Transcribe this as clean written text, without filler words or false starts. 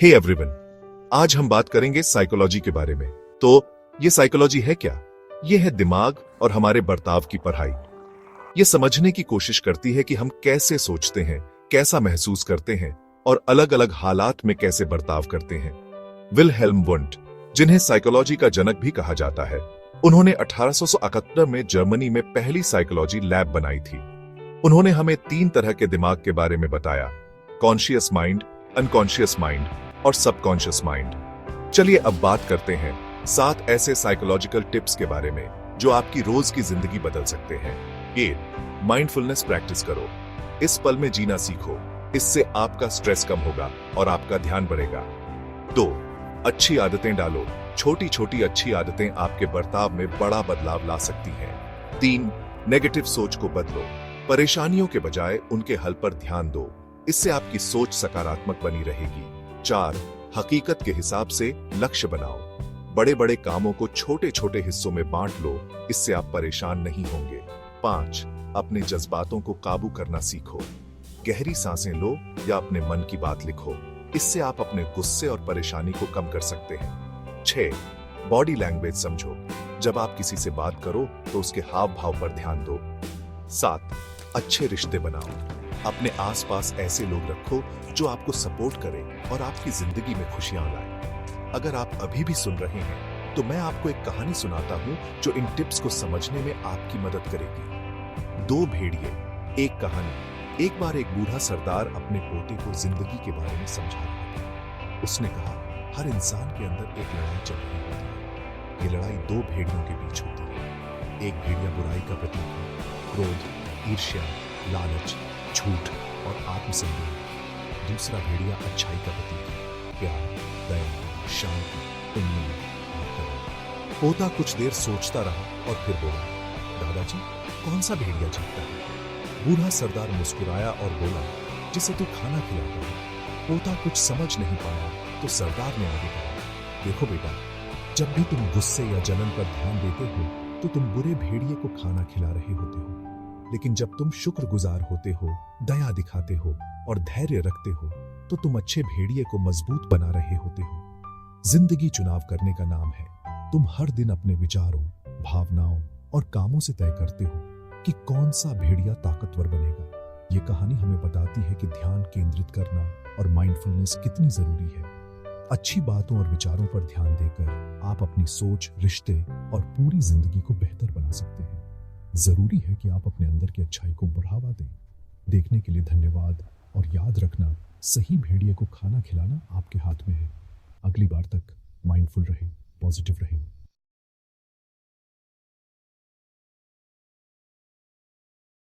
Hey everyone, आज हम बात करेंगे साइकोलॉजी के बारे में। तो ये साइकोलॉजी है क्या? ये है दिमाग और हमारे बर्ताव की पढ़ाई। ये समझने की कोशिश करती है कि हम कैसे सोचते हैं, कैसा महसूस करते हैं और अलग अलग हालात में कैसे बर्ताव करते हैं। विल्हेल्म वुंट, जिन्हें साइकोलॉजी का जनक भी कहा जाता है, उन्होंने 1871 में जर्मनी में पहली साइकोलॉजी लैब बनाई थी। उन्होंने हमें 3 तरह के दिमाग के बारे में बताया: कॉन्शियस माइंड, अनकॉन्शियस माइंड और सबकॉन्शियस माइंड। चलिए अब बात करते हैं 7 ऐसे साइकोलॉजिकल टिप्स के बारे में जो आपकी रोज की जिंदगी बदल सकते हैं। 1. माइंडफुलनेस प्रैक्टिस करो। इस पल में जीना सीखो, इससे आपका स्ट्रेस कम होगा और आपका ध्यान बढ़ेगा। 2. अच्छी आदतें डालो। छोटी छोटी अच्छी आदतें आपके बर्ताव में बड़ा बदलाव ला सकती हैं। 3. नेगेटिव सोच को बदलो। परेशानियों के बजाय उनके हल पर ध्यान दो, इससे आपकी सोच सकारात्मक बनी रहेगी। 4. हकीकत के हिसाब से लक्ष्य बनाओ। बड़े बड़े कामों को छोटे छोटे हिस्सों में बांट लो, इससे आप परेशान नहीं होंगे। 5. अपने जज्बातों को काबू करना सीखो। गहरी सांसें लो या अपने मन की बात लिखो, इससे आप अपने गुस्से और परेशानी को कम कर सकते हैं। 6. बॉडी लैंग्वेज समझो। जब आप किसी से बात करो तो उसके हाव भाव पर ध्यान दो। 7. अच्छे रिश्ते बनाओ। अपने आसपास ऐसे लोग रखो जो आपको सपोर्ट करें और आपकी जिंदगी में खुशियां लाएं। अगर आप अभी भी सुन रहे हैं तो मैं आपको एक कहानी सुनाता हूं जो इन टिप्स को समझने में आपकी मदद करेगी। 2 भेड़िए, एक कहानी। एक बार एक बूढ़ा सरदार अपने पोते को जिंदगी के बारे में समझा रहा था। उसने कहा, हर इंसान के अंदर एक लड़ाई चल रही होती है। ये लड़ाई 2 भेड़ियों के बीच होती है। एक भेड़िया बुराई का प्रतीक है, क्रोध, ईर्ष्या, लालच, झूठ और आत्मसंदेह। दूसरा भेड़िया अच्छाई का प्रतीक है, प्यार, दया, शांति, उम्मीद और करुणा। पोता कुछ देर सोचता रहा और फिर बोला, दादाजी, कौन सा भेड़िया जीतता है? बूढ़ा सरदार मुस्कुराया और बोला, जिसे तू खाना खिलाता है। पोता कुछ समझ नहीं पाया तो सरदार ने आगे कहा, देखो बेटा, जब भी तुम गुस्से या जलन पर ध्यान देते हो तो तुम बुरे भेड़िए को खाना खिला रहे होते हो, लेकिन जब तुम शुक्रगुजार होते हो, दया दिखाते हो और धैर्य रखते हो तो तुम अच्छे भेड़िए को मजबूत बना रहे होते हो। जिंदगी चुनाव करने का नाम है। तुम हर दिन अपने विचारों, भावनाओं और कामों से तय करते हो कि कौन सा भेड़िया ताकतवर बनेगा। ये कहानी हमें बताती है कि ध्यान केंद्रित करना और माइंडफुलनेस कितनी जरूरी है। अच्छी बातों और विचारों पर ध्यान देकर आप अपनी सोच, रिश्ते और पूरी जिंदगी को बेहतर बना सकते हैं। जरूरी है कि आप अपने अंदर की अच्छाई को बढ़ावा दें। देखने के लिए धन्यवाद और याद रखना, सही भेड़िए को खाना खिलाना आपके हाथ में है। अगली बार तक माइंडफुल रहें, पॉजिटिव रहें।